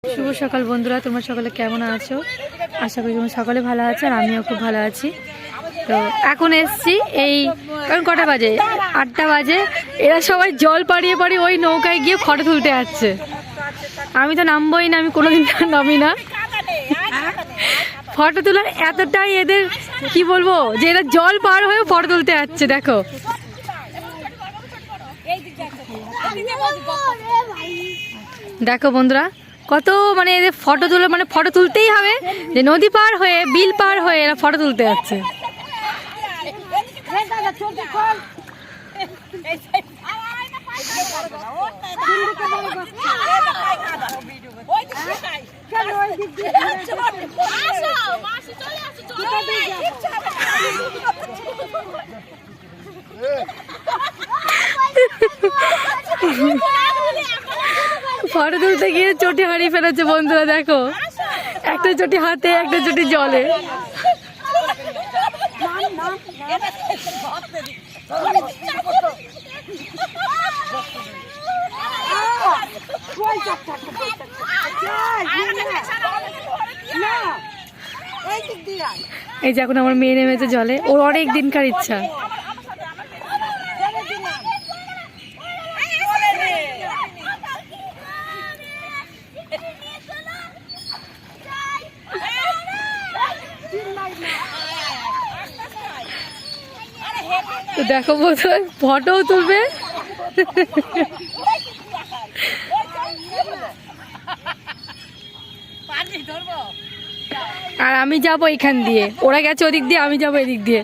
শুভ সকাল বন্ধুরা, তোমরা সকলে কেমন আছো? আশা করি তোমরা সকলে ভালো আছো আর আমিও খুব ভালো আছি। তো এখন এসছি এই কারণ কটা বাজে, 8টা বাজে। এরা সবাই জল পাড়িয়ে পাড়িয়ে ওই নৌকায় গিয়ে ফটো তুলতে যাচ্ছে। আমি তো নামবোই না, আমি কোনোদিন নামি না। ফটো তোলার এতটাই এদের কি বলবো যে এরা জল পার হয়ে ফটো তুলতে যাচ্ছে। দেখো দেখো বন্ধুরা, কত মানে এদের ফটো তুলে, মানে ফটো তুলতেই হবে যে নদী পার হয়ে বিল পার হয়ে এরা ফটো তুলতে যাচ্ছে। ফটো তুলতে গিয়ে চটি হারিয়ে ফেলেছে বন্ধুরা। দেখো, একটা চটি হাতে, একটা চটি জলে। এই যে এখন আমার মেয়ে নেমেছে জলে, ওর অনেক দিনকার ইচ্ছা। তো দেখো বোধহয় ফটোও তুলবে। আর আমি যাবো এখান দিয়ে, ওরা গেছে ওদিক দিয়ে, আমি যাবো এদিক দিয়ে।